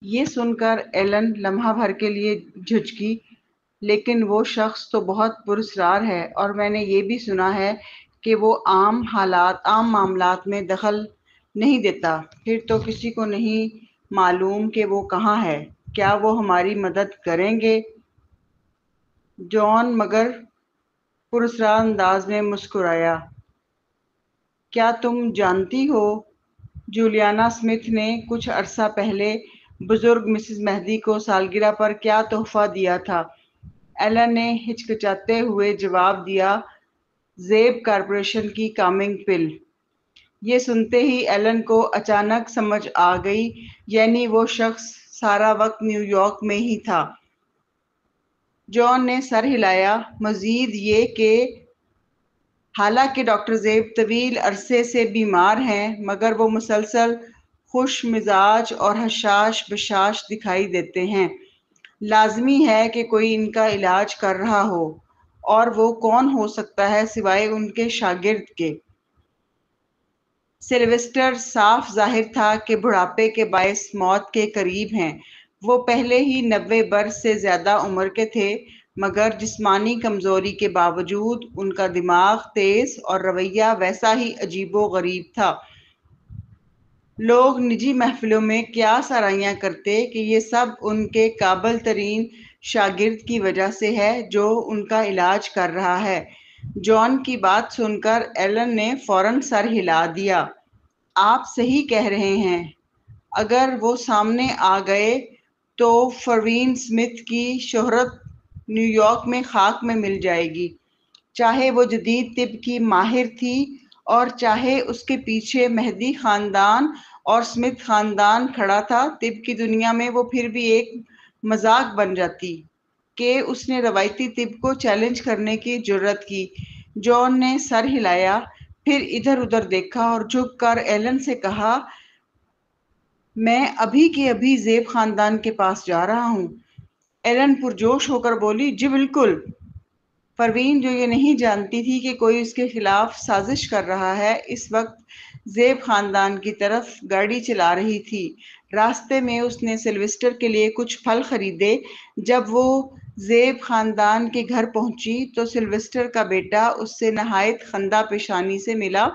یہ سن کر ایلن لمحہ بھر کے لیے جھجکی، لیکن وہ شخص تو بہت پراسرار ہے اور میں نے یہ بھی سنا ہے کہ وہ عام معاملات میں دخل نہیں دیتا۔ پھر تو کسی کو نہیں معلوم کہ وہ کہاں ہے۔ کیا وہ ہماری مدد کریں گے؟ جان مگر پراسرار انداز میں مسکرایا۔ کیا تم جانتی ہو جولیانا اسمتھ نے کچھ عرصہ پہلے بزرگ مسز مہدی کو سالگرہ پر کیا تحفہ دیا تھا؟ ایلن نے ہچکچاتے ہوئے جواب دیا، زیب کارپوریشن کی کامنگ پل۔ یہ سنتے ہی ایلن کو اچانک سمجھ آ گئی، یعنی وہ شخص سارا وقت نیو یارک میں ہی تھا۔ جان نے سر ہلایا۔ مزید یہ کہ حالانکہ ڈاکٹر زیب طویل عرصے سے بیمار ہیں، مگر وہ مسلسل خوش مزاج اور حشاش بشاش دکھائی دیتے ہیں۔ لازمی ہے کہ کوئی ان کا علاج کر رہا ہو، اور وہ کون ہو سکتا ہے سوائے ان کے شاگرد کے؟ سلویسٹر صاف ظاہر تھا کہ بڑھاپے کے باعث موت کے قریب ہیں۔ وہ پہلے ہی 90 برس سے زیادہ عمر کے تھے، مگر جسمانی کمزوری کے باوجود ان کا دماغ تیز اور رویہ ویسا ہی عجیب و غریب تھا۔ لوگ نجی محفلوں میں قیاس آرائیاں کرتے کہ یہ سب ان کے قابل ترین شاگرد کی وجہ سے ہے جو ان کا علاج کر رہا ہے۔ جان کی بات سن کر ایلن نے فوراً سر ہلا دیا۔ آپ صحیح کہہ رہے ہیں۔ اگر وہ سامنے آ گئے تو پروین اسمتھ کی شہرت نیو یارک میں خاک میں مل جائے گی۔ چاہے وہ جدید طب کی ماہر تھی اور چاہے اس کے پیچھے مہدی خاندان اور اسمتھ خاندان کھڑا تھا، طب کی دنیا میں وہ پھر بھی ایک مذاق بن جاتی کہ اس نے روایتی طب کو چیلنج کرنے کی جرات کی۔ جان نے سر ہلایا، پھر ادھر ادھر دیکھا اور جھک کر ایلن سے کہا، میں ابھی کے ابھی زیب خاندان کے پاس جا رہا ہوں۔ ایلن پرجوش ہو کر بولی، جی بالکل۔ پروین، جو یہ نہیں جانتی تھی کہ کوئی اس کے خلاف سازش کر رہا ہے، اس وقت زیب خاندان کی طرف گاڑی چلا رہی تھی۔ راستے میں اس نے سلویسٹر کے لیے کچھ پھل خریدے۔ جب وہ زیب خاندان کے گھر پہنچی تو سلویسٹر کا بیٹا اس سے نہایت خندہ پیشانی سے ملا۔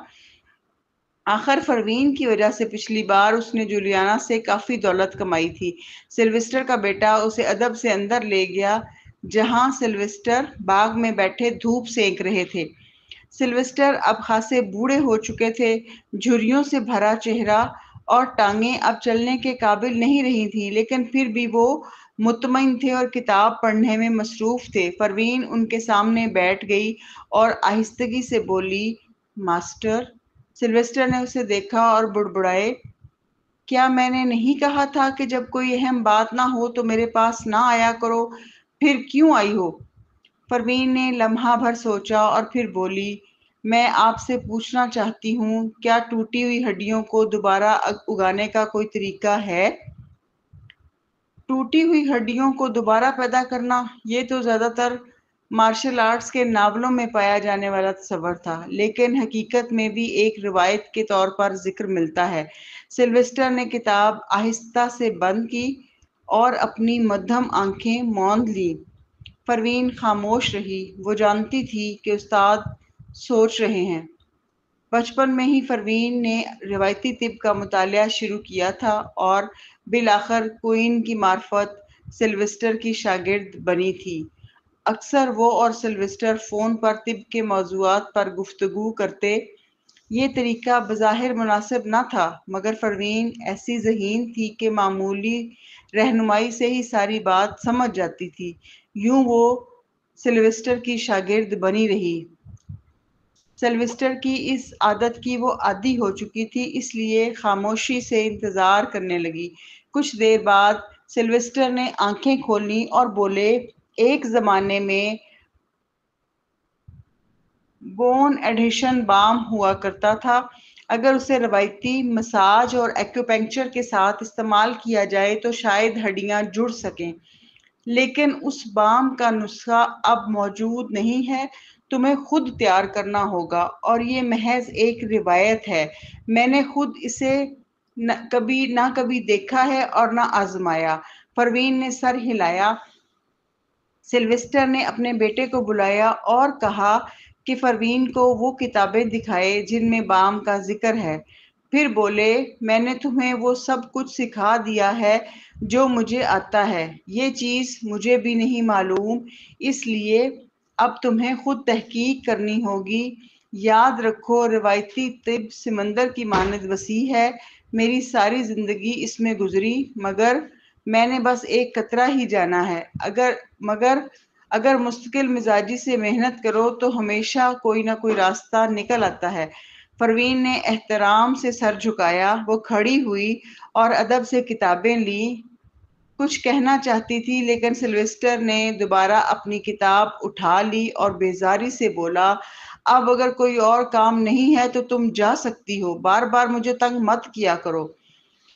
آخر پروین کی وجہ سے پچھلی بار اس نے جولیانا سے کافی دولت کمائی تھی۔ سلویسٹر کا بیٹا اسے ادب سے اندر لے گیا، جہاں سلویسٹر باغ میں بیٹھے دھوپ سینک رہے تھے۔ سلویسٹر اب خاصے بوڑھے ہو چکے تھے، جھریوں سے بھرا چہرہ اور ٹانگیں اب چلنے کے قابل نہیں رہی تھیں، لیکن پھر بھی وہ مطمئن تھے اور کتاب پڑھنے میں مصروف تھے۔ پروین ان کے سامنے بیٹھ گئی اور آہستگی سے بولی، ماسٹر۔ سلویسٹر نے اسے دیکھا اور بڑبڑائے، کیا میں نے نہیں کہا تھا کہ جب کوئی اہم بات نہ ہو تو میرے پاس نہ آیا کرو؟ پھر کیوں آئی ہو؟ پروین نے لمحہ بھر سوچا اور پھر بولی، میں آپ سے پوچھنا چاہتی ہوں، کیا ٹوٹی ہوئی ہڈیوں کو دوبارہ اگانے کا کوئی طریقہ ہے؟ ٹوٹی ہوئی ہڈیوں کو دوبارہ پیدا کرنا، یہ تو زیادہ تر مارشل آرٹس کے ناولوں میں پایا جانے والا تصور تھا، لیکن حقیقت میں بھی ایک روایت کے طور پر ذکر ملتا ہے۔ سلویسٹر نے کتاب آہستہ سے بند کی اور اپنی مدھم آنکھیں موند لیں۔ پروین خاموش رہی۔ وہ جانتی تھی کہ استاد سوچ رہے ہیں۔ بچپن میں ہی پروین نے روایتی طب کا مطالعہ شروع کیا تھا اور بالآخر کوئن کی معرفت سلویسٹر کی شاگرد بنی تھی۔ اکثر وہ اور سلویسٹر فون پر طب کے موضوعات پر گفتگو کرتے۔ یہ طریقہ بظاہر مناسب نہ تھا، مگر پروین ایسی ذہین تھی کہ معمولی رہنمائی سے ہی ساری بات سمجھ جاتی تھی۔ یوں وہ سلویسٹر کی شاگرد بنی رہی۔ سلویسٹر کی اس عادت کی وہ عادی ہو چکی تھی، اس لیے خاموشی سے انتظار کرنے لگی۔ کچھ دیر بعد سلویسٹر نے آنکھیں کھولیں اور بولے، ایک زمانے میں بون ایڈہیشن بام ہوا کرتا تھا۔ اگر اسے روایتی مساج اور ایکوپنکچر کے ساتھ استعمال کیا جائے تو شاید ہڈیاں جڑ سکیں، لیکن اس بام کا نسخہ اب موجود نہیں ہے۔ تمہیں خود تیار کرنا ہوگا، اور یہ محض ایک روایت ہے۔ میں نے خود اسے نہ کبھی دیکھا ہے اور نہ آزمایا۔ پروین نے سر ہلایا۔ سلویسٹر نے اپنے بیٹے کو بلایا اور کہا کہ پروین کو وہ کتابیں دکھائے جن میں بام کا ذکر ہے۔ پھر بولے، میں نے تمہیں وہ سب کچھ سکھا دیا ہے جو مجھے آتا ہے۔ یہ چیز مجھے بھی نہیں معلوم، اس لیے اب تمہیں خود تحقیق کرنی ہوگی۔ یاد رکھو، روایتی طب سمندر کی مانند وسیع ہے۔ میری ساری زندگی اس میں گزری، مگر میں نے بس ایک قطرہ ہی جانا ہے۔ اگر مستقل مزاجی سے محنت کرو تو ہمیشہ کوئی نہ کوئی راستہ نکل آتا ہے۔ پروین نے احترام سے سر جھکایا۔ وہ کھڑی ہوئی اور ادب سے کتابیں لی۔ کچھ کہنا چاہتی تھی لیکن سلویسٹر نے دوبارہ اپنی کتاب اٹھا لی اور بیزاری سے بولا، اب اگر کوئی اور کام نہیں ہے تو تم جا سکتی ہو، بار بار مجھے تنگ مت کیا کرو۔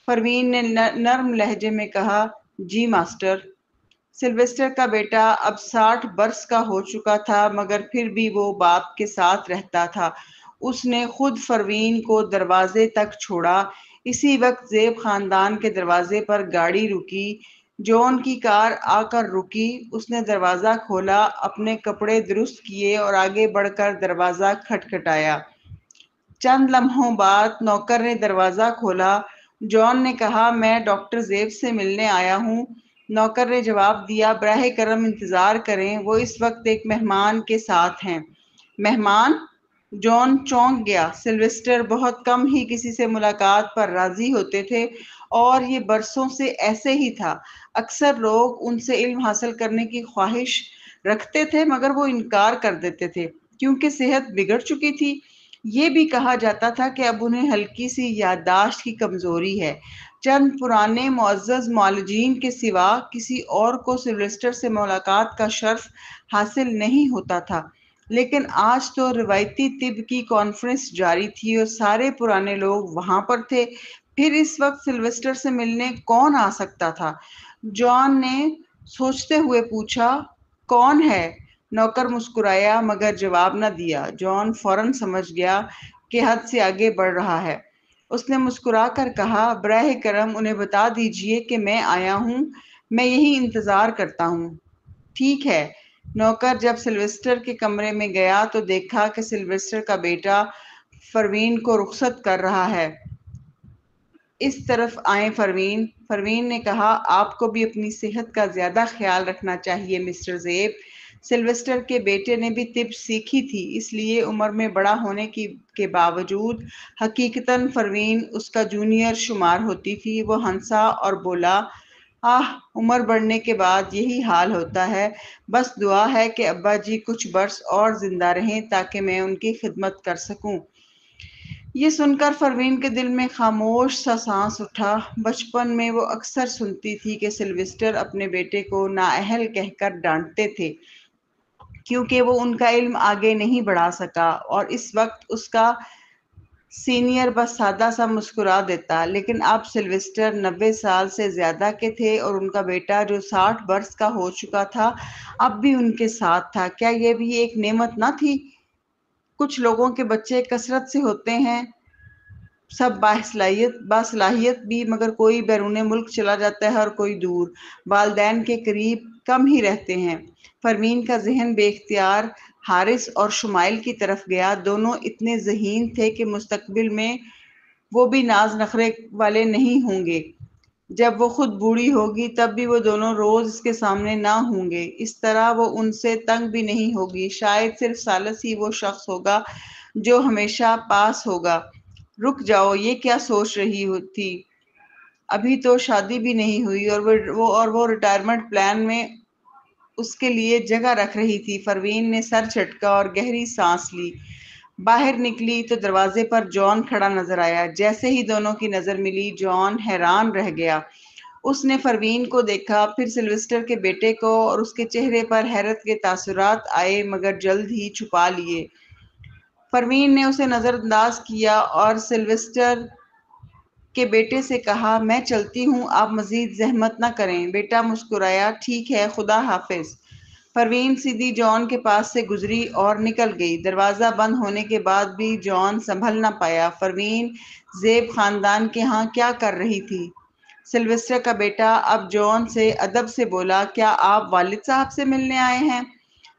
پروین نے نرم لہجے میں کہا، جی ماسٹر۔ سلویسٹر کا بیٹا اب 60 برس کا ہو چکا تھا، مگر پھر بھی وہ باپ کے ساتھ رہتا تھا۔ اس نے خود پروین کو دروازے تک چھوڑا۔ اسی وقت زیب خاندان کے دروازے پر گاڑی رکی۔ جان کی کار آ کر رکی۔ اس نے دروازہ کھولا، اپنے کپڑے درست کیے اور آگے بڑھ کر دروازہ کھٹکھٹایا۔ چند لمحوں بعد نوکر نے دروازہ کھولا۔ جان نے کہا، میں ڈاکٹر زیب سے ملنے آیا ہوں۔ نوکر نے جواب دیا، براہ کرم انتظار کریں، وہ اس وقت ایک مہمان کے ساتھ ہیں۔ مہمان؟ جان چونک گیا۔ سلویسٹر بہت کم ہی کسی سے ملاقات پر راضی ہوتے تھے اور یہ برسوں سے ایسے ہی تھا۔ اکثر لوگ ان سے علم حاصل کرنے کی خواہش رکھتے تھے مگر وہ انکار کر دیتے تھے کیونکہ صحت بگڑ چکی تھی۔ یہ بھی کہا جاتا تھا کہ اب انہیں ہلکی سی یادداشت کی کمزوری ہے۔ چند پرانے معزز معالجین کے سوا کسی اور کو سلویسٹر سے ملاقات کا شرف حاصل نہیں ہوتا تھا، لیکن آج تو روایتی طب کی کانفرنس جاری تھی اور سارے پرانے لوگ وہاں پر تھے۔ پھر اس وقت سلویسٹر سے ملنے کون آ سکتا تھا؟ جان نے سوچتے ہوئے پوچھا، کون ہے؟ نوکر مسکرایا مگر جواب نہ دیا۔ جان فوراً سمجھ گیا کہ حد سے آگے بڑھ رہا ہے۔ اس نے مسکرا کر کہا، براہ کرم انہیں بتا دیجئے کہ میں آیا ہوں، میں یہی انتظار کرتا ہوں۔ ٹھیک ہے۔ نوکر جب سلویسٹر کے کمرے میں گیا تو دیکھا کہ سلویسٹر کا بیٹا پروین کو رخصت کر رہا ہے۔ اس طرف آئیں پروین۔ پروین نے کہا، آپ کو بھی اپنی صحت کا زیادہ خیال رکھنا چاہیے مسٹر زیب۔ سلویسٹر کے بیٹے نے بھی طب سیکھی تھی، اس لیے عمر میں بڑا ہونے کے باوجود حقیقتاً پروین اس کا جونیئر شمار ہوتی تھی۔ وہ ہنسا اور بولا، عمر بڑھنے کے بعد یہی حال ہوتا ہے، بس دعا ہے کہ ابا جی کچھ برس اور زندہ رہیں تاکہ میں ان کی خدمت کر سکوں۔ یہ سن کر پروین کے دل میں خاموش سا سانس اٹھا۔ بچپن میں وہ اکثر سنتی تھی کہ سلویسٹر اپنے بیٹے کو نااہل کہہ کر ڈانٹتے تھے کیونکہ وہ ان کا علم آگے نہیں بڑھا سکا، اور اس وقت اس کا سینئر بس سادہ سا مسکرا دیتا۔ لیکن اب سلویسٹر 90 سال سے زیادہ کے تھے اور ان کا بیٹا جو 60 برس کا ہو چکا تھا اب بھی ان کے ساتھ تھا۔ کیا یہ بھی ایک نعمت نہ تھی؟ کچھ لوگوں کے بچے کثرت سے ہوتے ہیں، سب باصلاحیت بھی، مگر کوئی بیرون ملک چلا جاتا ہے اور کوئی دور، والدین کے قریب کم ہی رہتے ہیں۔ پروین کا ذہن بے اختیار حارث اور شمائل کی طرف گیا۔ دونوں اتنے ذہین تھے کہ مستقبل میں وہ بھی ناز نخرے والے نہیں ہوں گے۔ جب وہ خود بوڑھی ہوگی تب بھی وہ دونوں روز اس کے سامنے نہ ہوں گے۔ اس طرح وہ ان سے تنگ بھی نہیں ہوگی۔ شاید صرف ثالث ہی وہ شخص ہوگا جو ہمیشہ پاس ہوگا۔ رک جاؤ، یہ کیا سوچ رہی تھی؟ ابھی تو شادی بھی نہیں ہوئی اور وہ ریٹائرمنٹ پلان میں اس کے لیے جگہ رکھ رہی تھی۔ پروین نے سر جھٹکا اور گہری سانس لی۔ باہر نکلی تو دروازے پر جان کھڑا نظر آیا۔ جیسے ہی دونوں کی نظر ملی، جان حیران رہ گیا۔ اس نے پروین کو دیکھا، پھر سلویسٹر کے بیٹے کو، اور اس کے چہرے پر حیرت کے تاثرات آئے مگر جلد ہی چھپا لیے۔ پروین نے اسے نظر انداز کیا اور سلویسٹر کے بیٹے سے کہا، میں چلتی ہوں، آپ مزید زحمت نہ کریں۔ بیٹا مسکرایا، ٹھیک ہے، خدا حافظ۔ پروین سیدھی جان کے پاس سے گزری اور نکل گئی۔ دروازہ بند ہونے کے بعد بھی جان سنبھل نہ پایا۔ پروین زیب خاندان کے ہاں کیا کر رہی تھی؟ سلویسٹر کا بیٹا اب جان سے ادب سے بولا، کیا آپ والد صاحب سے ملنے آئے ہیں؟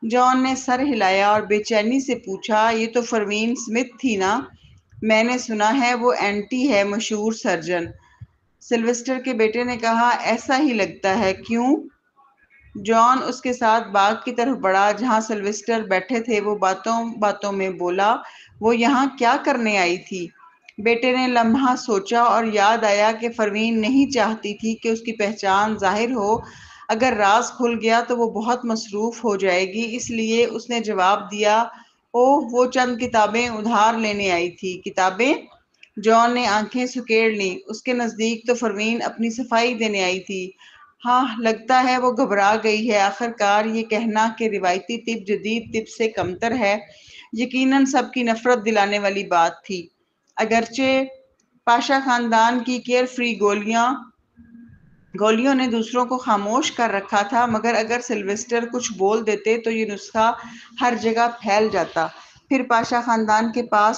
جان نے سر ہلایا اور بے چینی سے پوچھا، یہ تو پروین سمتھ تھی نا؟ میں نے سنا ہے وہ اینٹی ہے، مشہور سرجن۔ سلویسٹر کے بیٹے نے کہا، ایسا ہی لگتا ہے، کیوں؟ جان اس کے ساتھ باغ کی طرف بڑھا جہاں سلویسٹر بیٹھے تھے۔ وہ باتوں باتوں میں بولا، وہ یہاں کیا کرنے آئی تھی؟ بیٹے نے لمحہ سوچا اور یاد آیا کہ پروین نہیں چاہتی تھی کہ اس کی پہچان ظاہر ہو۔ اگر راز کھل گیا تو وہ بہت مصروف ہو جائے گی، اس لیے اس نے جواب دیا، اوہ وہ چند کتابیں ادھار لینے آئی تھی۔ کتابیں؟ جان نے آنکھیں سکیڑ لیں۔ اس کے نزدیک تو پروین اپنی صفائی دینے آئی تھی۔ ہاں، لگتا ہے وہ گھبرا گئی ہے۔ آخرکار یہ کہنا کہ روایتی طب جدید طب سے کمتر ہے، یقیناً سب کی نفرت دلانے والی بات تھی۔ اگرچہ پاشا خاندان کی کیئر فری گولیوں نے دوسروں کو خاموش کر رکھا تھا، مگر اگر سلویسٹر کچھ بول دیتے تو یہ نسخہ ہر جگہ پھیل جاتا۔ پھر پاشا خاندان کے پاس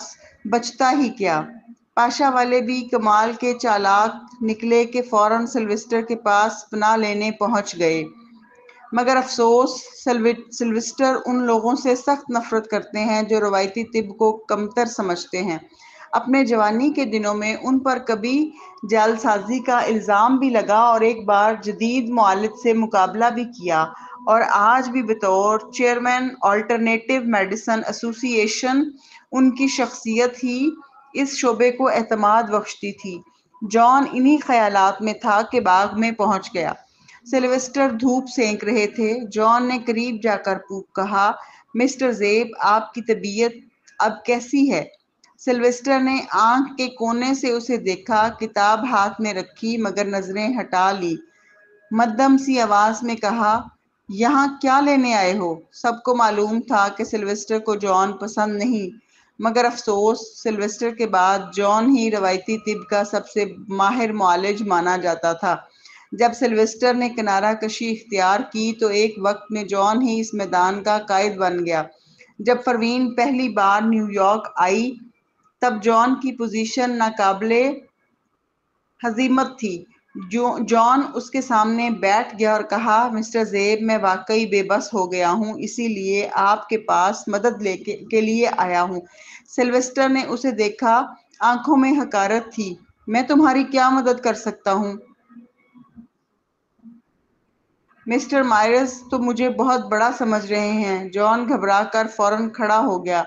بچتا ہی کیا؟ پاشا والے بھی کمال کے چالاک نکلے کہ فوراً سلویسٹر کے پاس پناہ لینے پہنچ گئے۔ مگر افسوس، سلویسٹر ان لوگوں سے سخت نفرت کرتے ہیں جو روایتی طب کو کمتر سمجھتے ہیں۔ اپنے جوانی کے دنوں میں ان پر کبھی جعل سازی کا الزام بھی لگا اور ایک بار جدید معالج سے مقابلہ بھی کیا، اور آج بھی بطور چیئرمین آلٹرنیٹیو میڈیسن ایسوسی ایشن ان کی شخصیت ہی اس شعبے کو اعتماد بخشتی تھی۔ جان انہی خیالات میں تھا کہ باغ میں پہنچ گیا۔ سلویسٹر دھوپ سینک رہے تھے۔ جان نے قریب جا کر کہا، مسٹر زیب، آپ کی طبیعت اب کیسی ہے؟ سلویسٹر نے آنکھ کے کونے سے اسے دیکھا، کتاب ہاتھ میں رکھی مگر نظریں ہٹا لی۔ مدھم سی آواز میں کہا، یہاں کیا لینے آئے ہو؟ سب کو معلوم تھا کہ سلویسٹر کو جان پسند نہیں، مگر افسوس، سلویسٹر کے بعد جان ہی روایتی طب کا سب سے ماہر معالج مانا جاتا تھا۔ جب سلویسٹر نے کنارہ کشی اختیار کی تو ایک وقت میں جان ہی اس میدان کا قائد بن گیا۔ جب پروین پہلی بار نیو یارک آئی تب جان کی پوزیشن ناقابل ہضیمت تھی۔ جان اس کے سامنے بیٹھ گیا اور کہا، مسٹر زیب، میں واقعی بے بس ہو گیا ہوں، اسی لیے آپ کے پاس مدد کے لیے آیا ہوں۔ سلویسٹر نے اسے دیکھا، آنکھوں میں حقارت تھی۔ میں تمہاری کیا مدد کر سکتا ہوں؟ مسٹر مائرز تم مجھے بہت بڑا سمجھ رہے ہیں۔ جان گھبرا کر فوراً کھڑا ہو گیا۔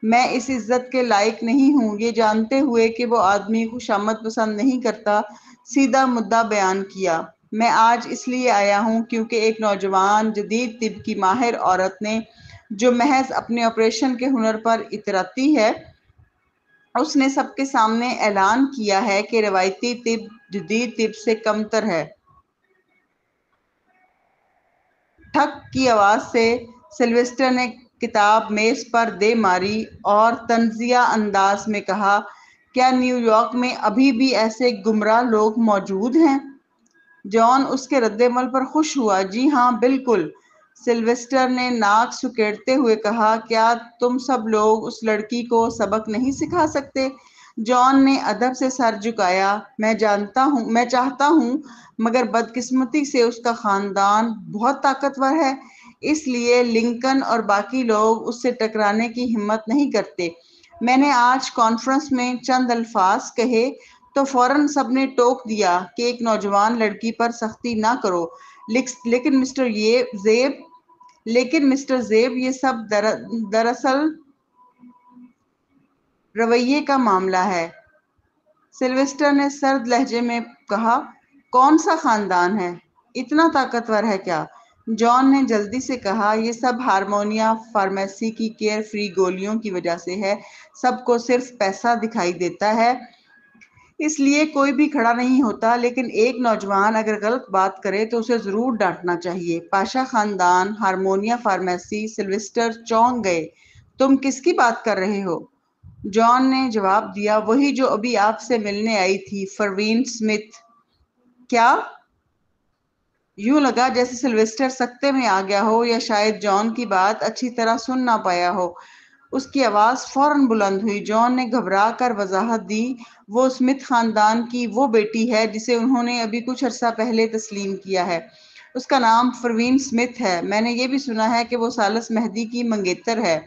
میں اس عزت کے لائق نہیں ہوں۔ یہ جانتے ہوئے کہ وہ آدمی خوشامد پسند نہیں کرتا، سیدھا مدعا بیان کیا، میں آج اس لیے آیا ہوں کیونکہ ایک نوجوان جدید طب کی ماہر عورت نے، جو محض اپنے آپریشن کے ہنر پر اتراتی ہے، اس نے سب کے سامنے اعلان کیا ہے کہ روایتی طب جدید طب سے کمتر ہے۔ ٹھک کی آواز سے سلویسٹر نے کتاب میز پر دے ماری اور طنزیہ انداز میں کہا، کیا نیو یارک میں ابھی بھی ایسے گمراہ لوگ موجود ہیں؟ جان اس کے رد عمل پر خوش ہوا، جی ہاں، بالکل۔ سلویسٹر نے ناک سکیڑتے ہوئے کہا، کیا تم سب لوگ اس لڑکی کو سبق نہیں سکھا سکتے؟ جان نے ادب سے سر جھکایا، میں چاہتا ہوں، مگر بدقسمتی سے اس کا خاندان بہت طاقتور ہے، اس لیے لنکن اور باقی لوگ اس سے ٹکرانے کی ہمت نہیں کرتے۔ میں نے آج کانفرنس میں چند الفاظ کہے تو فوراً سب نے ٹوک دیا کہ ایک نوجوان لڑکی پر سختی نہ کرو، لیکن مسٹر زیب یہ سب دراصل رویے کا معاملہ ہے۔ سلویسٹر نے سرد لہجے میں کہا، کون سا خاندان ہے؟ اتنا طاقتور ہے کیا؟ جان نے جلدی سے کہا، یہ سب ہارمونیا فارمیسی کی کیئر فری گولیوں کی وجہ سے ہے۔ سب کو صرف پیسہ دکھائی دیتا ہے، اس لیے کوئی بھی کھڑا نہیں ہوتا، لیکن ایک نوجوان اگر غلط بات کرے تو اسے ضرور ڈانٹنا چاہیے۔ پاشا خاندان، ہارمونیا فارمیسی۔ سلویسٹر چونک گئے، تم کس کی بات کر رہے ہو؟ جان نے جواب دیا، وہی جو ابھی آپ سے ملنے آئی تھی، پروین سمتھ۔ کیا؟ یوں لگا جیسے سلویسٹر سکتے میں آ گیا ہو یا شاید جان کی بات اچھی طرح سن نہ پایا ہو۔ اس کی آواز فوراً بلند ہوئی۔ جان نے گھبرا کر وضاحت دی، وہ اسمتھ خاندان کی وہ بیٹی ہے جسے انہوں نے ابھی کچھ عرصہ پہلے تسلیم کیا ہے۔ اس کا نام پروین اسمتھ ہے۔ میں نے یہ بھی سنا ہے کہ وہ ثالث مہدی کی منگیتر ہے۔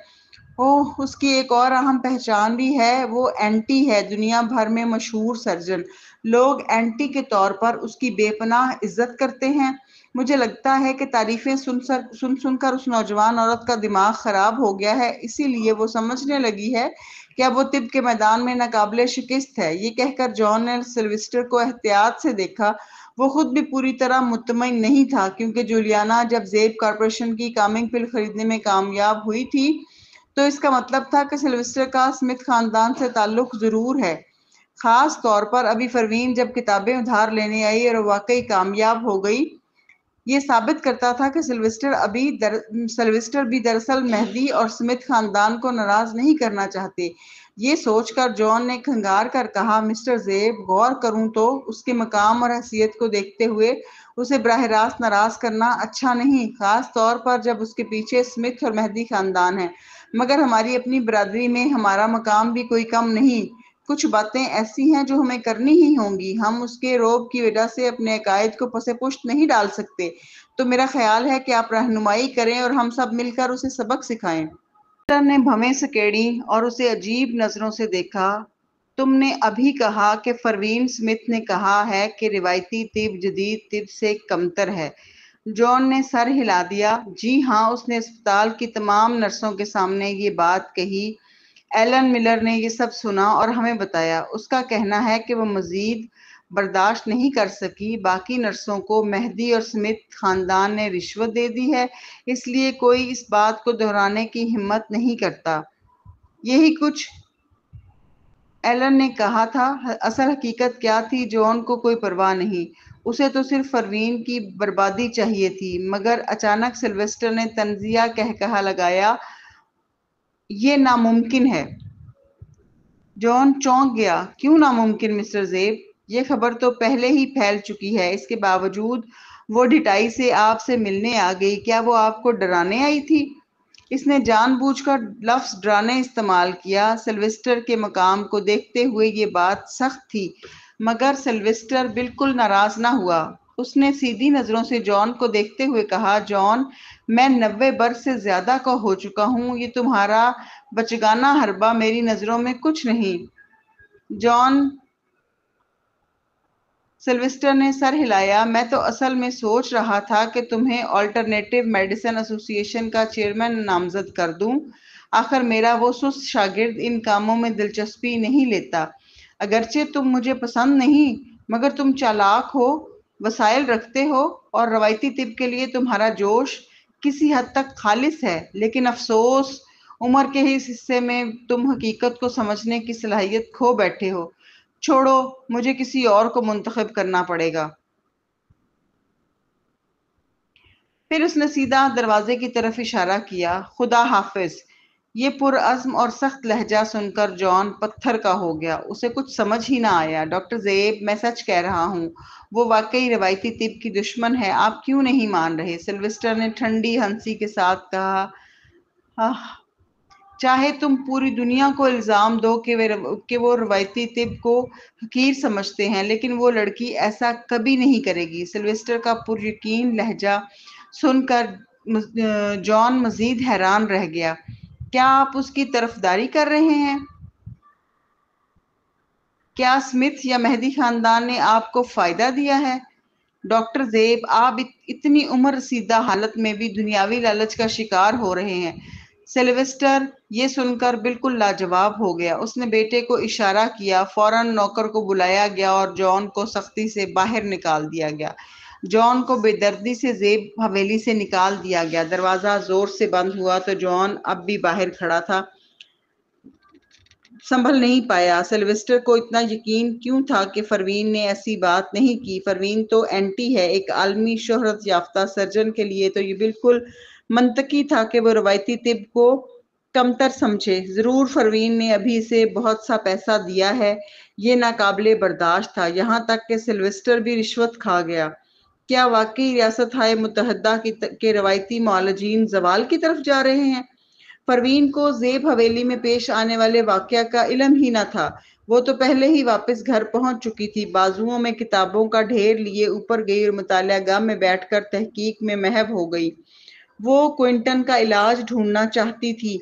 اوہ، اس کی ایک اور اہم پہچان بھی ہے، وہ اینٹی ہے، دنیا بھر میں مشہور سرجن۔ لوگ اینٹی کے طور پر اس کی بے پناہ عزت کرتے ہیں۔ مجھے لگتا ہے کہ تعریفیں سن کر اس نوجوان عورت کا دماغ خراب ہو گیا ہے، اسی لیے وہ سمجھنے لگی ہے کہ اب وہ طب کے میدان میں ناقابل شکست ہے۔ یہ کہہ کر جان نے سلویسٹر کو احتیاط سے دیکھا۔ وہ خود بھی پوری طرح مطمئن نہیں تھا، کیونکہ جولیانا جب زیب کارپوریشن کی کامنگ پل خریدنے میں کامیاب ہوئی تھی تو اس کا مطلب تھا کہ سلویسٹر کا اسمتھ خاندان سے تعلق ضرور ہے۔ خاص طور پر ابھی پروین جب کتابیں ادھار لینے آئی اور واقعی کامیاب ہو گئی، یہ ثابت کرتا تھا کہ سلویسٹر بھی دراصل مہدی اور اسمتھ خاندان کو ناراض نہیں کرنا چاہتے۔ یہ سوچ کر جان نے کھنگار کر کہا، مسٹر زیب، غور کروں تو اس کے مقام اور حیثیت کو دیکھتے ہوئے اسے براہ راست ناراض کرنا اچھا نہیں، خاص طور پر جب اس کے پیچھے اسمتھ اور مہدی خاندان ہے۔ مگر ہماری اپنی برادری میں ہمارا مقام بھی کوئی کم نہیں۔ کچھ باتیں ایسی ہیں جو ہمیں کرنی ہی ہوں گی۔ ہم اس کے رعب کی وجہ سے اپنے عقائد کو پس پشت نہیں ڈال سکتے۔ تو میرا خیال ہے کہ آپ رہنمائی کریں اور ہم سب مل کر اسے سبق سکھائیں۔ ڈاکٹر نے بھویں سکیڑی اور اسے عجیب نظروں سے دیکھا۔ تم نے ابھی کہا کہ پروین اسمتھ نے کہا ہے کہ روایتی طب جدید طب سے کمتر ہے۔ جان نے سر ہلا دیا۔ جی ہاں، اس نے اسپتال کی تمام نرسوں کے سامنے یہ بات کہی۔ ایلن ملر نے یہ سب سنا اور ہمیں بتایا۔ اس کا کہنا ہے کہ وہ مزید برداشت نہیں کر سکی۔ باقی نرسوں کو مہدی اور اسمتھ خاندان نے رشوت دے دی ہے، اس لیے کوئی اس بات کو دہرانے کی ہمت نہیں کرتا۔ یہی کچھ ایلن نے کہا تھا۔ اصل حقیقت کیا تھی، جان کو کوئی پرواہ نہیں۔ اسے تو صرف پروین کی بربادی چاہیے تھی۔ مگر اچانک سلویسٹر نے طنزیہ کہا لگایا، یہ ناممکن ہے۔ جان چونک گیا۔ کیوں ناممکن مسٹر زیب؟ یہ خبر تو پہلے ہی پھیل چکی ہے۔ اس کے باوجود وہ ڈٹائی سے آپ سے ملنے آ گئی۔ کیا وہ آپ کو ڈرانے آئی تھی؟ اس نے جان بوجھ کر لفظ ڈرانے استعمال کیا۔ سلویسٹر کے مقام کو دیکھتے ہوئے یہ بات سخت تھی، مگر سلویسٹر بالکل ناراض نہ ہوا۔ اس نے سیدھی نظروں سے جان کو دیکھتے ہوئے کہا، جان، میں 90 برس سے زیادہ کا ہو چکا ہوں۔ یہ تمہارا بچگانہ حربہ میری نظروں میں کچھ نہیں۔ جان، سلویسٹر نے سر ہلایا، میں تو اصل میں سوچ رہا تھا کہ تمہیں آلٹرنیٹیو میڈیسن ایسوسی ایشن کا چیئرمین نامزد کر دوں۔ آخر میرا وہ سست شاگرد ان کاموں میں دلچسپی نہیں لیتا۔ اگرچہ تم مجھے پسند نہیں، مگر تم چالاک ہو، وسائل رکھتے ہو اور روایتی طب کے لیے تمہارا جوش کسی حد تک خالص ہے۔ لیکن افسوس، عمر کے اس حصے میں تم حقیقت کو سمجھنے کی صلاحیت کھو بیٹھے ہو۔ چھوڑو، مجھے کسی اور کو منتخب کرنا پڑے گا۔ پھر اس نے سیدھا دروازے کی طرف اشارہ کیا۔ خدا حافظ۔ یہ پرعزم اور سخت لہجہ سن کر جان پتھر کا ہو گیا۔ اسے کچھ سمجھ ہی نہ آیا۔ ڈاکٹر زیب، میں سچ کہہ رہا ہوں، وہ واقعی روایتی طب کی دشمن ہے۔ آپ کیوں نہیں مان رہے؟ سلویسٹر نے ٹھنڈی ہنسی کے ساتھ کہا، چاہے تم پوری دنیا کو الزام دو کہ وہ روایتی طب کو حقیر سمجھتے ہیں، لیکن وہ لڑکی ایسا کبھی نہیں کرے گی۔ سلویسٹر کا پر یقین لہجہ سن کر جان مزید حیران رہ گیا۔ کیا آپ اس کی طرفداری کر رہے ہیں؟ کیا اسمتھ یا مہدی خاندان نے آپ کو فائدہ دیا ہے؟ ڈاکٹر زیب، آپ اتنی عمر رسیدہ حالت میں بھی دنیاوی لالچ کا شکار ہو رہے ہیں۔ سلویسٹر یہ سن کر بالکل لاجواب ہو گیا۔ اس نے بیٹے کو اشارہ کیا۔ فوراً نوکر کو بلایا گیا اور جان کو سختی سے باہر نکال دیا گیا۔ جان کو بے دردی سے زیب حویلی سے نکال دیا گیا۔ دروازہ زور سے بند ہوا تو جان اب بھی باہر کھڑا تھا، سنبھل نہیں پایا۔ سلویسٹر کو اتنا یقین کیوں تھا کہ پروین نے ایسی بات نہیں کی؟ پروین تو اینٹی ہے۔ ایک عالمی شہرت یافتہ سرجن کے لیے تو یہ بالکل منطقی تھا کہ وہ روایتی طب کو کمتر سمجھے۔ ضرور پروین نے ابھی اسے بہت سا پیسہ دیا ہے۔ یہ ناقابل برداشت تھا، یہاں تک کہ سلویسٹر بھی رشوت کھا گیا۔ کیا واقعی ریاست ہائے متحدہ کے روایتی معالجین زوال کی طرف جا رہے ہیں؟ پروین کو زیب حویلی میں پیش آنے والے واقعہ کا علم ہی نہ تھا۔ وہ تو پہلے ہی واپس گھر پہنچ چکی تھی، بازوؤں میں کتابوں کا ڈھیر لیے اوپر گئی اور مطالعہ گاہ میں بیٹھ کر تحقیق میں محو ہو گئی۔ وہ کوئنٹن کا علاج ڈھونڈنا چاہتی تھی،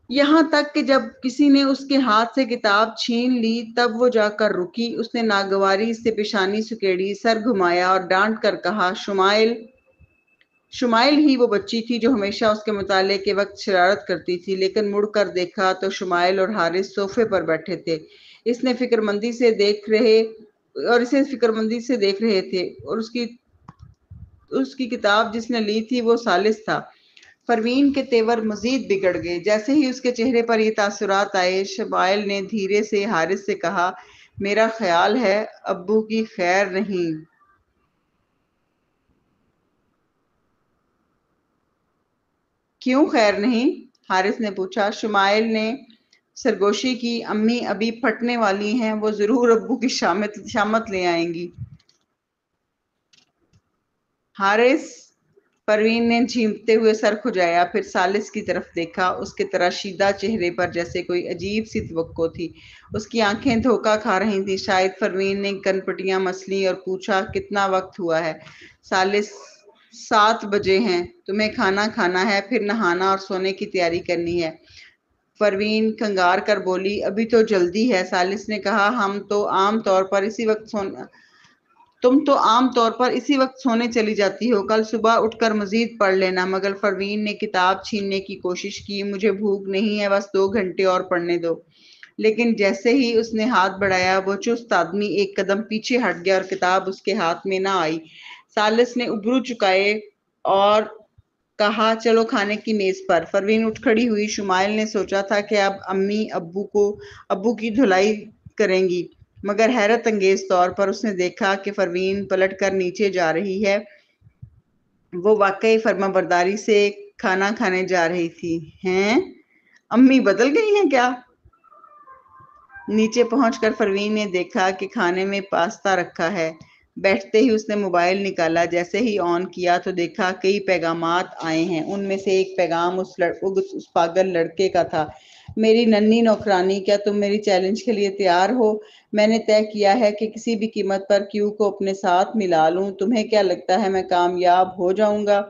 یہاں تک کہ جب کسی نے اس کے ہاتھ سے کتاب چھین لی تب وہ جا کر رکی۔ اس نے ناگواری سے پیشانی سکیڑی، سر گھمایا اور ڈانٹ کر کہا، شمائل ہی وہ بچی تھی جو ہمیشہ اس کے مطالعے کے وقت شرارت کرتی تھی، لیکن مڑ کر دیکھا تو شمائل اور حارث صوفے پر بیٹھے تھے۔ اسے فکر مندی سے دیکھ رہے تھے اور اس کی کتاب جس نے لی تھی وہ ثالث تھا۔ پروین کے تیور مزید بگڑ گئے۔ جیسے ہی اس کے چہرے پر یہ تاثرات آئے، شمائل نے دھیرے سے حارث سے کہا، میرا خیال ہے ابو کی خیر نہیں۔ کیوں خیر نہیں؟ حارث نے پوچھا۔ شمائل نے سرگوشی کی، امی ابھی پھٹنے والی ہیں، وہ ضرور ابو کی شامت لے آئیں گی۔ حارث، پروین نے جھیمتے ہوئے سر کھجایا، پھر ثالث کی طرف دیکھا۔ اس کے تراشیدہ چہرے پر جیسے کوئی عجیب سی توقع تھی۔ اس کی آنکھیں دھوکہ کھا رہی تھیں۔ شاید پروین نے کن پٹیاں مس لیں اور پوچھا، کتنا وقت ہوا ہے؟ ثالث، 7 بجے ہیں۔ تمہیں کھانا کھانا ہے، پھر نہانا اور سونے کی تیاری کرنی ہے۔ پروین کنگار کر بولی، ابھی تو جلدی ہے۔ ثالث نے کہا، تم تو عام طور پر اسی وقت سونے چلی جاتی ہو، کل صبح اٹھ کر مزید پڑھ لینا۔ مگر پروین نے کتاب چھیننے کی کوشش کی۔ مجھے بھوک نہیں ہے، بس 2 گھنٹے اور پڑھنے دو۔ لیکن جیسے ہی اس نے ہاتھ بڑھایا، وہ چست آدمی ایک قدم پیچھے ہٹ گیا اور کتاب اس کے ہاتھ میں نہ آئی۔ ثالث نے ابرو چکائے اور کہا، چلو کھانے کی میز پر۔ پروین اٹھ کھڑی ہوئی۔ شمائل نے سوچا تھا کہ اب امی ابو کی دھلائی کریں گی، مگر حیرت انگیز طور پر اس نے دیکھا کہ پروین پلٹ کر نیچے جا رہی ہے۔ وہ واقعی فرمانبرداری سے کھانا کھانے جا رہی تھی۔ ہیں؟ امی بدل گئی ہیں کیا؟ نیچے پہنچ کر پروین نے دیکھا کہ کھانے میں پاستا رکھا ہے۔ بیٹھتے ہی اس نے موبائل نکالا۔ جیسے ہی آن کیا تو دیکھا کئی پیغامات آئے ہیں۔ ان میں سے ایک پیغام اس پاگل لڑکے کا تھا، میری ننھی نوکرانی، کیا تم میری چیلنج کے لیے تیار ہو؟ میں نے طے کیا ہے کہ کسی بھی قیمت پر کیو کو اپنے ساتھ ملا لوں۔ تمہیں کیا لگتا ہے میں کامیاب ہو جاؤں گا؟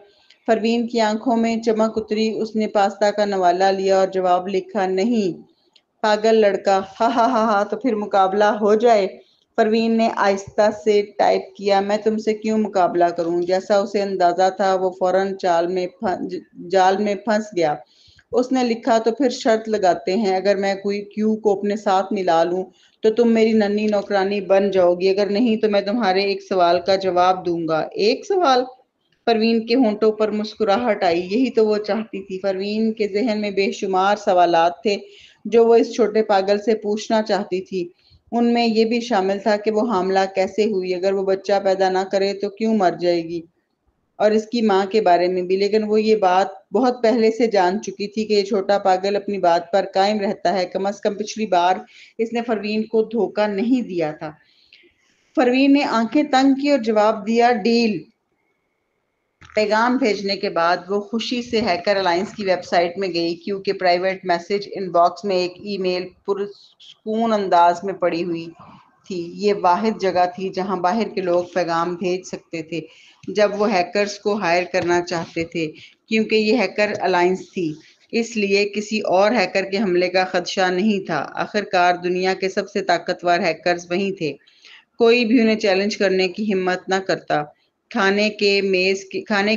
پروین کی آنکھوں میں چمک اتری۔ اس نے پاستا کا نوالہ لیا اور جواب لکھا، نہیں۔ پاگل لڑکا، ہا ہا ہا ہا، تو پھر مقابلہ ہو جائے۔ پروین نے آہستہ سے ٹائپ کیا، میں تم سے کیوں مقابلہ کروں؟ جیسا اسے اندازہ تھا وہ فوراً جال میں پھنس گیا۔ اس نے لکھا، تو پھر شرط لگاتے ہیں، اگر میں کوئی کیو کو اپنے ساتھ ملا لوں تو تم میری ننھی نوکرانی بن جاؤ گی، اگر نہیں تو میں تمہارے ایک سوال کا جواب دوں گا۔ ایک سوال؟ پروین کے ہونٹوں پر مسکراہٹ آئی۔ یہی تو وہ چاہتی تھی۔ پروین کے ذہن میں بے شمار سوالات تھے جو وہ اس چھوٹے پاگل سے پوچھنا چاہتی تھی۔ ان میں یہ بھی شامل تھا کہ وہ حاملہ کیسے ہوئی، اگر وہ بچہ پیدا نہ کرے تو کیوں مر جائے گی، اور اس کی ماں کے بارے میں بھی۔ لیکن وہ یہ بات بہت پہلے سے جان چکی تھی کہ یہ چھوٹا پاگل اپنی بات پر قائم رہتا ہے۔ کم از کم پچھلی بار اس نے پروین کو دھوکہ نہیں دیا تھا۔ پروین نے آنکھیں تنگ کی اور جواب دیا، ڈیل۔ پیغام بھیجنے کے بعد وہ خوشی سے ہیکر الائنس کی ویب سائٹ میں گئی، کیونکہ پرائیویٹ میسج ان باکس میں ایک ای میل پرسکون انداز میں پڑی ہوئی تھی۔ یہ واحد جگہ تھی جہاں باہر کے لوگ پیغام بھیج سکتے تھے جب وہ ہیکرز کو ہائر کرنا چاہتے تھے۔ کیونکہ یہ ہیکر الائنس تھی، اس لیے کسی اور ہیکر کے حملے کا خدشہ نہیں تھا۔ آخرکار دنیا کے سب سے طاقتور ہیکرز وہیں تھے، کوئی بھی انہیں چیلنج کرنے کی ہمت نہ کرتا۔ کھانے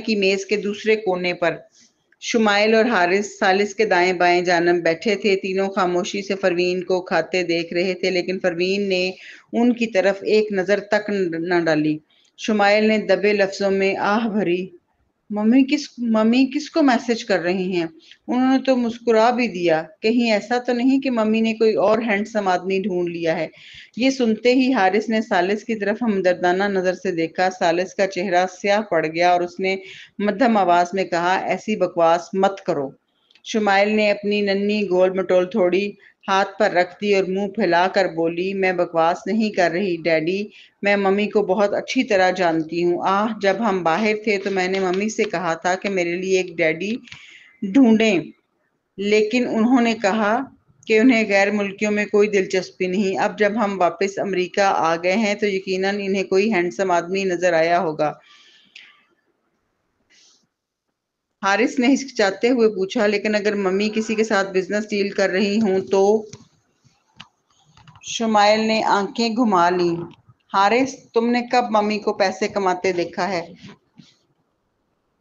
کی میز کے دوسرے کونے پر شمائل اور حارث ثالث کے دائیں بائیں جانب بیٹھے تھے۔ تینوں خاموشی سے پروین کو کھاتے دیکھ رہے تھے، لیکن پروین نے ان کی طرف ایک نظر تک نہ ڈالی۔ شمائل نے دبے لفظوں میں آہ بھری، ممی کس کو میسج کر رہی ہیں؟ انہوں نے تو مسکرا بھی دیا، کہیں ایسا تو نہیں کہ ممی نے کوئی اور ہینڈسم آدمی ڈھونڈ لیا ہے؟ یہ سنتے ہی حارث نے ثالث کی طرف ہمدردانہ نظر سے دیکھا۔ ثالث کا چہرہ سیاہ پڑ گیا اور اس نے مدھم آواز میں کہا، ایسی بکواس مت کرو۔ شمائل نے اپنی ننھی گول مٹول تھوڑی ہاتھ پر رکھ دی اور منہ پھیلا کر بولی، میں بکواس نہیں کر رہی ڈیڈی، میں ممی کو بہت اچھی طرح جانتی ہوں۔ جب ہم باہر تھے تو میں نے ممی سے کہا تھا کہ میرے لیے ایک ڈیڈی ڈھونڈیں، لیکن انہوں نے کہا کہ انہیں غیر ملکیوں میں کوئی دلچسپی نہیں۔ اب جب ہم واپس امریکہ آ گئے ہیں تو یقیناً انہیں کوئی ہینڈسم آدمی نظر آیا ہوگا۔ حارث نے ہچکچاتے ہوئے پوچھا، لیکن اگر ممی کسی کے ساتھ بزنس ڈیل کر رہی ہوں تو؟ شمائل نے آنکھیں گھما لیں۔ حارث، تم نے کب ممی کو پیسے کماتے دیکھا ہے؟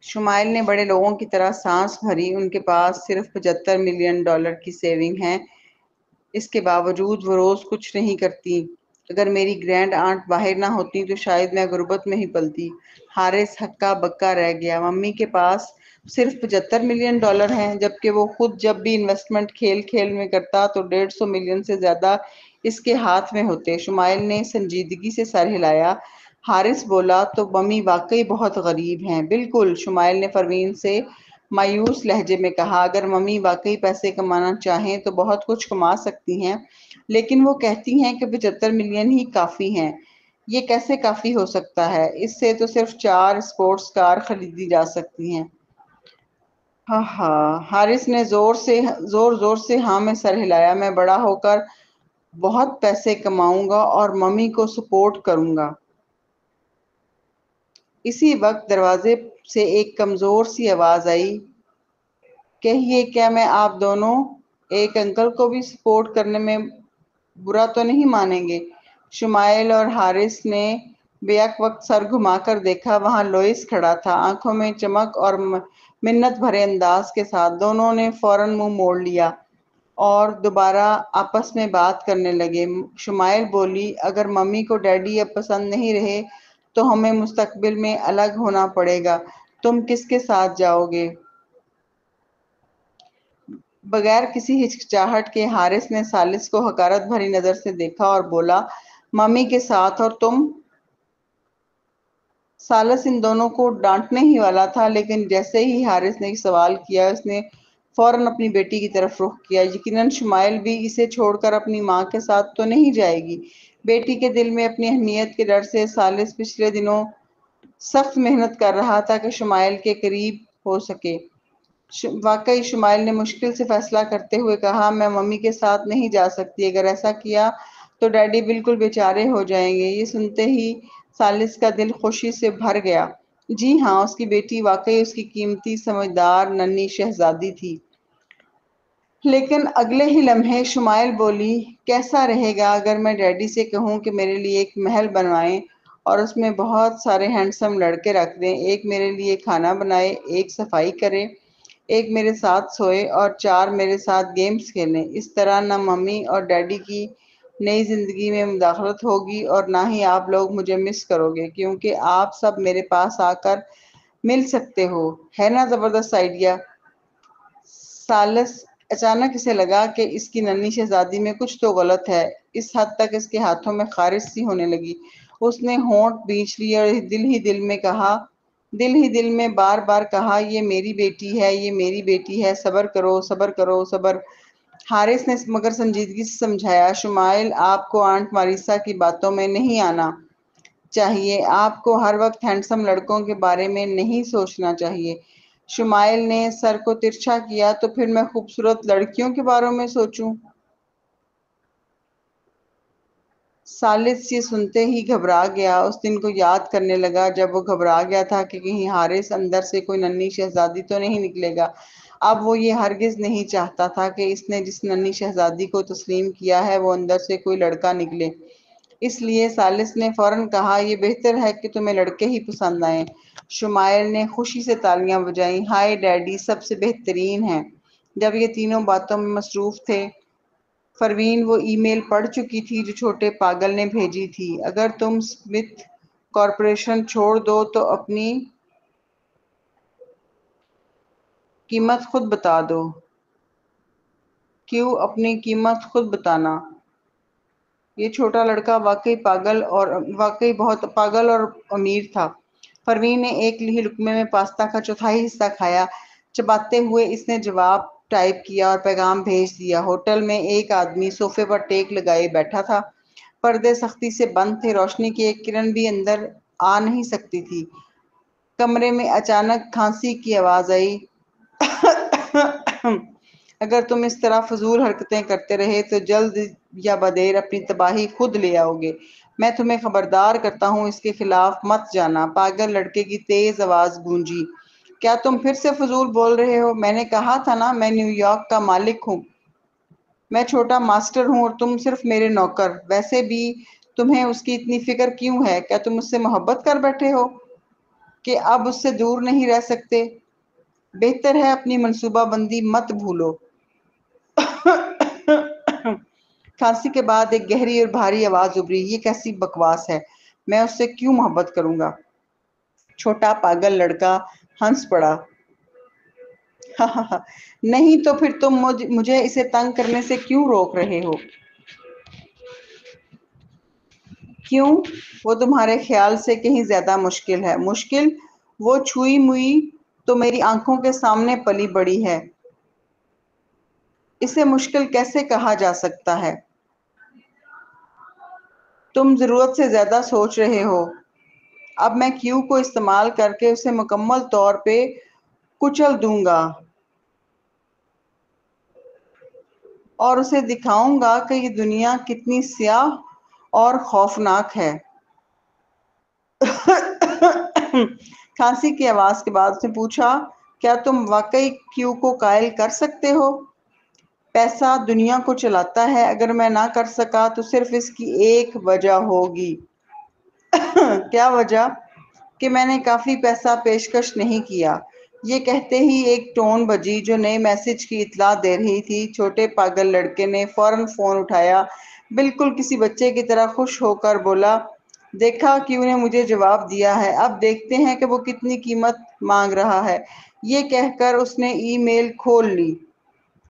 شمائل نے بڑے لوگوں کی طرح سانس بھری۔ ان کے پاس صرف $75 ملین کی سیونگ ہے، اس کے باوجود وہ روز کچھ نہیں کرتی۔ اگر میری گرینڈ آنٹ باہر نہ ہوتی تو شاید میں غربت میں ہی پلتی۔ حارث ہکا بکا رہ گیا۔ ممی کے پاس صرف $75 ملین ہیں، جبکہ وہ خود جب بھی انویسٹمنٹ کھیل کھیل میں کرتا تو 150 ملین سے زیادہ اس کے ہاتھ میں ہوتے۔ شمائل نے سنجیدگی سے سر ہلایا۔ حارث بولا، تو ممی واقعی بہت غریب ہیں۔ بالکل، شمائل نے پروین سے مایوس لہجے میں کہا، اگر ممی واقعی پیسے کمانا چاہیں تو بہت کچھ کما سکتی ہیں، لیکن وہ کہتی ہیں کہ 75 ملین ہی کافی ہیں۔ یہ کیسے کافی ہو سکتا ہے؟ اس سے تو صرف 4 اسپورٹس کار خریدی جا سکتی ہیں۔ ہاں ہاں، حارث نے زور زور سے ہاں میں سر ہلایا۔ میں بڑا ہو کر بہت پیسے کماؤں گا اور ممی کو سپورٹ کروں گا۔ اسی وقت دروازے سے ایک کمزور سی آواز آئی، کہیے کیا میں آپ دونوں ایک انکل کو بھی سپورٹ کرنے میں برا تو نہیں مانیں گے؟ شمائل اور حارث نے بیک وقت سر گھما کر دیکھا۔ وہاں لوئس کھڑا تھا، آنکھوں میں چمک اور منت بھرے انداز کے ساتھ۔ دونوں نے فوراً منہ موڑ لیا اور دوبارہ آپس میں بات کرنے لگے۔ شمائل بولی، اگر ممی کو ڈیڈی اب پسند نہیں رہے تو ہمیں مستقبل میں الگ ہونا پڑے گا۔ تم کس کے ساتھ جاؤ گے؟ بغیر کسی ہچکچاہٹ کے حارث نے ثالث کو حقارت بھری نظر سے دیکھا اور بولا، ممی کے ساتھ، اور تم؟ ثالث ان دونوں کو ڈانٹنے ہی والا تھا، لیکن جیسے ہی حارث نے سوال کیا اس نے فوراً اپنی بیٹی کی طرف رخ کیا۔ یقیناً شمائل بھی اسے چھوڑ کر اپنی ماں کے ساتھ تو نہیں جائے گی۔ بیٹی کے دل میں اپنی اہمیت کے ڈر سے ثالث پچھلے دنوں سخت محنت کر رہا تھا کہ شمائل کے قریب ہو سکے۔ واقعی، شمائل نے مشکل سے فیصلہ کرتے ہوئے کہا، میں ممی کے ساتھ نہیں جا سکتی۔ اگر ایسا کیا تو ڈیڈی بالکل بیچارے ہو جائیں گے۔ یہ سنتے ہی ثالث کا دل خوشی سے بھر گیا۔ جی ہاں، اس کی بیٹی واقعی اس کی قیمتی، سمجھدار ننھی شہزادی تھی۔ لیکن اگلے ہی لمحے شمائل بولی، کیسا رہے گا اگر میں ڈیڈی سے کہوں کہ میرے لیے ایک محل بنوائیں اور اس میں بہت سارے ہینڈسم لڑکے رکھ دیں، ایک میرے لیے کھانا بنائے، ایک صفائی کرے، ایک میرے ساتھ سوئے اور 4 میرے ساتھ گیمز کھیلیں۔ اس طرح نہ ممی اور ڈیڈی کی نئی زندگی میں مداخلت ہوگی اور نہ ہی آپ لوگ مجھے مس کرو گے، کیونکہ آپ سب میرے پاس آ کر مل سکتے ہو۔ ہے نا زبردست آئیڈیا؟ ثالث اچانک اسے لگا کہ اس کی ننھی شہزادی میں کچھ تو غلط ہے۔ اس حد تک اس کے ہاتھوں میں خارش سی ہونے لگی۔ اس نے ہونٹ بھینچ لیے اور دل ہی دل میں بار بار کہا، یہ میری بیٹی ہے، یہ میری بیٹی ہے، صبر کرو، صبر کرو، صبر۔ حارث نے مگر سنجیدگی سے سمجھایا، شمائل، آپ کو آنٹ ماریسا کی باتوں میں نہیں آنا چاہیے، آپ کو ہر وقت ہینڈسم لڑکوں کے بارے میں نہیں سوچنا چاہیے۔ شمائل نے سر کو ترچھا کیا، تو پھر میں خوبصورت لڑکیوں کے بارے میں سوچوں؟ ثالث یہ سنتے ہی گھبرا گیا۔ اس دن کو یاد کرنے لگا جب وہ گھبرا گیا تھا کہ کہیں حارث اندر سے کوئی ننھی شہزادی تو نہیں نکلے گا۔ اب وہ یہ ہرگز نہیں چاہتا تھا کہ اس نے جس ننھی شہزادی کو تسلیم کیا ہے وہ اندر سے کوئی لڑکا نکلے۔ اس لیے ثالث نے فوراً کہا، یہ بہتر ہے کہ تمہیں لڑکے ہی پسند آئیں۔ شمائل نے خوشی سے تالیاں بجائیں۔ ہائے ڈیڈی سب سے بہترین ہیں۔ جب یہ تینوں باتوں میں مصروف تھے، پروین وہ ای میل پڑھ چکی تھی جو چھوٹے پاگل نے بھیجی تھی، اگر تم اسمتھ کارپوریشن چھوڑ دو تو اپنی قیمت خود بتا دو۔ کیوں اپنی قیمت خود بتانا؟ یہ چھوٹا لڑکا واقعی بہت پاگل اور امیر تھا۔ پروین نے ایک ہی لقمے میں پاستا کا چوتھائی حصہ کھایا۔ چباتے ہوئے اس نے جواب ٹائپ کیا اور پیغام بھیج دیا۔ ہوٹل میں ایک آدمی صوفے پر ٹیک لگائے بیٹھا تھا۔ پردے سختی سے بند تھے، روشنی کی ایک کرن بھی اندر آ نہیں سکتی تھی۔ کمرے میں اچانک کھانسی کی آواز آئی۔ اگر تم اس طرح فضول حرکتیں کرتے رہے تو جلد یا بدیر اپنی تباہی خود لے آؤ گے۔ میں تمہیں خبردار کرتا ہوں، اس کے خلاف مت جانا۔ پاگل لڑکے کی تیز آواز گونجی۔ کیا تم پھر سے فضول بول رہے ہو؟ میں نے کہا تھا نا، میں نیو یارک کا مالک ہوں۔ میں چھوٹا ماسٹر ہوں اور تم صرف میرے نوکر۔ ویسے بھی تمہیں اس کی اتنی فکر کیوں ہے؟ کیا تم اس سے محبت کر بیٹھے ہو کہ اب اس سے دور نہیں رہ سکتے؟ بہتر ہے اپنی منصوبہ بندی مت بھولو۔ کھانسی کے بعد ایک گہری اور بھاری آواز ابھری۔ یہ کیسی بکواس ہے؟ میں اس سے کیوں محبت کروں گا؟ چھوٹا پاگل لڑکا ہنس پڑا۔ نہیں تو پھر تم مجھے اسے تنگ کرنے سے کیوں روک رہے ہو؟ کیوں؟ وہ تمہارے خیال سے کہیں زیادہ مشکل ہے۔ مشکل؟ وہ چھوئی موئی تو میری آنکھوں کے سامنے پلی بڑی ہے۔ اسے مشکل کیسے کہا جا سکتا ہے؟ تم ضرورت سے زیادہ سوچ رہے ہو۔ اب میں کیو کو استعمال کر کے اسے مکمل طور پہ کچل دوں گا اور اسے دکھاؤں گا کہ یہ دنیا کتنی سیاہ اور خوفناک ہے۔ کھانسی کی آواز کے بعد اس نے پوچھا، کیا تم واقعی کیو کو قائل کر سکتے ہو؟ پیسہ دنیا کو چلاتا ہے۔ اگر میں نہ کر سکا تو صرف اس کی ایک وجہ ہوگی۔ کیا وجہ؟ کہ میں نے کافی پیسہ پیشکش نہیں کیا۔ یہ کہتے ہی ایک ٹون بجی جو نئے میسج کی اطلاع دے رہی تھی۔ چھوٹے پاگل لڑکے نے فوراً فون اٹھایا، بالکل کسی بچے کی طرح خوش ہو کر بولا، دیکھا کیو نے مجھے جواب دیا ہے، اب دیکھتے ہیں کہ وہ کتنی قیمت مانگ رہا ہے۔ یہ کہہ کر اس نے ای میل کھول لی۔